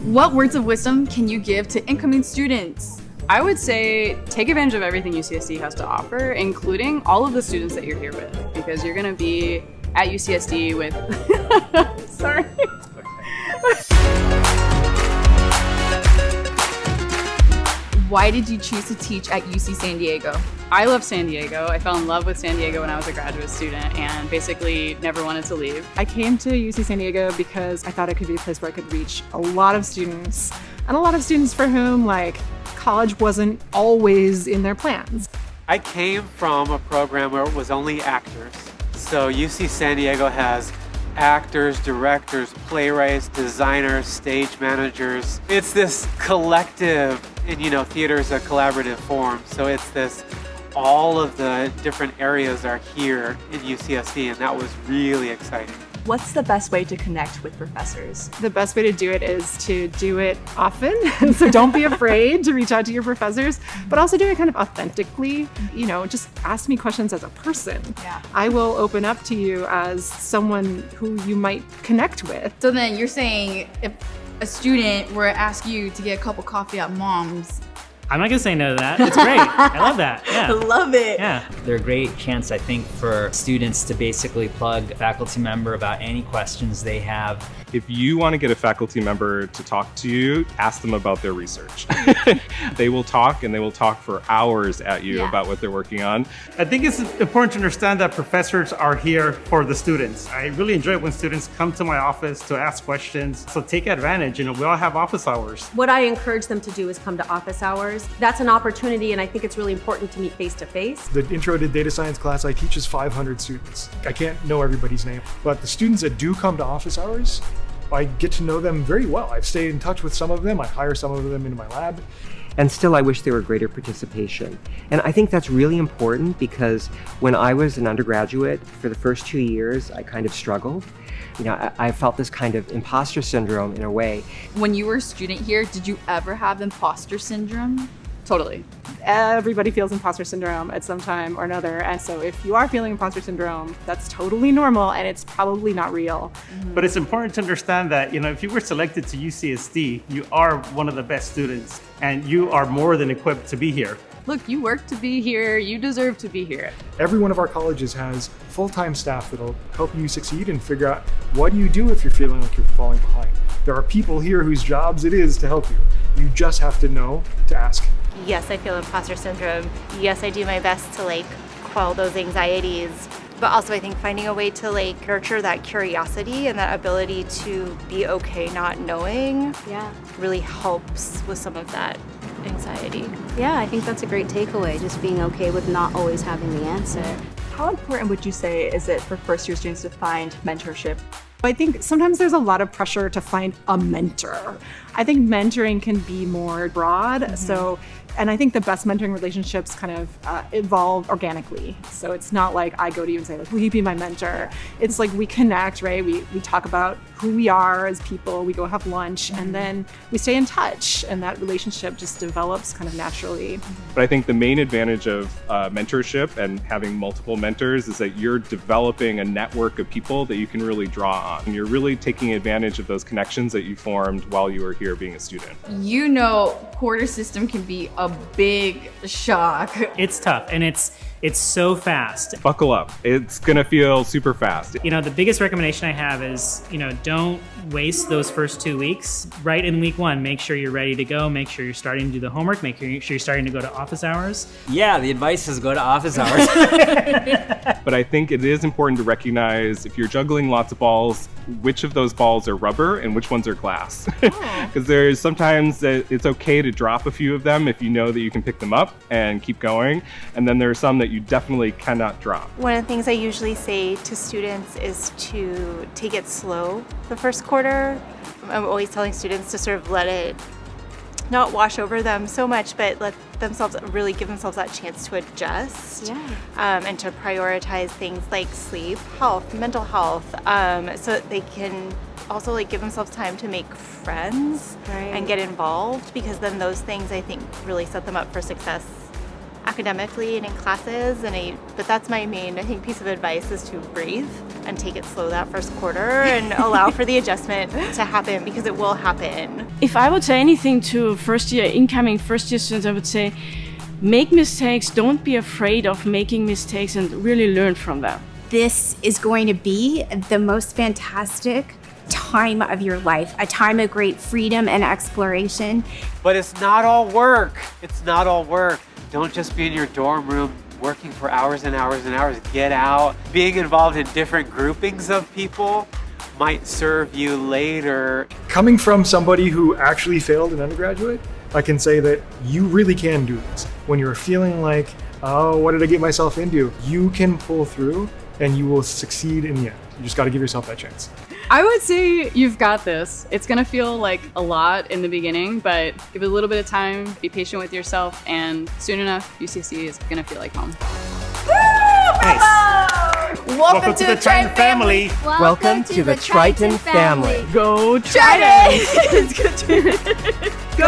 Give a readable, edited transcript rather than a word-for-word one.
What words of wisdom can you give to incoming students? I would say take advantage of everything UCSD has to offer, including all of the students that you're here with, because you're going to be at UCSD with... Sorry. Why did you choose to teach at UC San Diego? I love San Diego. I fell in love with San Diego when I was a graduate student and basically never wanted to leave. I came to UC San Diego because I thought it could be a place where I could reach a lot of students, and a lot of students for whom college wasn't always in their plans. I came from a program where it was only actors. So UC San Diego has actors, directors, playwrights, designers, stage managers. It's this collective, and theater is a collaborative form. So it's this, all of the different areas are here in UCSD, and that was really exciting. What's the best way to connect with professors? The best way to do it is to do it often. So don't be afraid to reach out to your professors, but also do it kind of authentically. Just ask me questions as a person. Yeah. I will open up to you as someone who you might connect with. So then you're saying if a student were to ask you to get a cup of coffee at Mom's, I'm not gonna say no to that. It's great. I love that. Yeah. Love it. Yeah. They're a great chance, I think, for students to basically plug a faculty member about any questions they have. If you want to get a faculty member to talk to you, ask them about their research. They will talk, and they will talk for hours at you about what they're working on. I think it's important to understand that professors are here for the students. I really enjoy it when students come to my office to ask questions. So take advantage. We all have office hours. What I encourage them to do is come to office hours. That's an opportunity, and I think it's really important to meet face to face. The intro to data science class I teach is 500 students. I can't know everybody's name, but the students that do come to office hours, I get to know them very well. I've stayed in touch with some of them. I hire some of them into my lab. And still, I wish there were greater participation. And I think that's really important because when I was an undergraduate, for the first 2 years, I kind of struggled. I felt this kind of imposter syndrome in a way. when you were a student here, did you ever have imposter syndrome? Totally. Everybody feels imposter syndrome at some time or another. And so if you are feeling imposter syndrome, that's totally normal, and it's probably not real. But it's important to understand that, if you were selected to UCSD, you are one of the best students, and you are more than equipped to be here. Look, you work to be here. You deserve to be here. Every one of our colleges has full-time staff that'll help you succeed and figure out what do you do if you're feeling like you're falling behind. There are people here whose jobs it is to help you. You just have to know to ask. Yes, I feel imposter syndrome. Yes, I do my best to quell those anxieties. But also I think finding a way to nurture that curiosity and that ability to be okay not knowing really helps with some of that anxiety. Yeah, I think that's a great takeaway, just being okay with not always having the answer. How important would you say is it for first-year students to find mentorship? I think sometimes there's a lot of pressure to find a mentor. I think mentoring can be more broad. And I think the best mentoring relationships kind of evolve organically. So it's not like I go to you and say, will you be my mentor? It's like we connect, right? We talk about who we are as people, we go have lunch, and then we stay in touch, and that relationship just develops kind of naturally. But I think the main advantage of mentorship and having multiple mentors is that you're developing a network of people that you can really draw on. And you're really taking advantage of those connections that you formed while you were here being a student. Quarter system can be a big shock. It's tough, and it's so fast. Buckle up. It's gonna feel super fast. The biggest recommendation I have is, don't waste those first 2 weeks. Right in week one, make sure you're ready to go. Make sure you're starting to do the homework. Make sure you're starting to go to office hours. Yeah, the advice is go to office hours. But I think it is important to recognize if you're juggling lots of balls, which of those balls are rubber and which ones are glass. Because there's sometimes that it's okay to drop a few of them if you know that you can pick them up and keep going. And then there are some that you definitely cannot drop. One of the things I usually say to students is to take it slow the first quarter. I'm always telling students to sort of let it not wash over them so much, but let themselves really give themselves that chance to adjust and to prioritize things like sleep, health, mental health, so that they can also give themselves time to make friends and get involved, because then those things I think really set them up for success academically and in classes, but that's my main, I think, piece of advice is to breathe and take it slow that first quarter and allow for the adjustment to happen, because it will happen. If I would say anything to incoming first year students, I would say make mistakes, don't be afraid of making mistakes, and really learn from them. This is going to be the most fantastic time of your life, a time of great freedom and exploration. But it's not all work. It's not all work. Don't just be in your dorm room working for hours and hours and hours. Get out. Being involved in different groupings of people might serve you later. Coming from somebody who actually failed in undergraduate, I can say that you really can do this. When you're feeling like, oh, what did I get myself into? You can pull through and you will succeed in the end. You just got to give yourself that chance. I would say you've got this. It's gonna feel like a lot in the beginning, but give it a little bit of time, be patient with yourself, and soon enough, UCSD is gonna feel like home. Nice. Welcome to the Triton family. Welcome to the Triton family. Go Triton! It's good to Go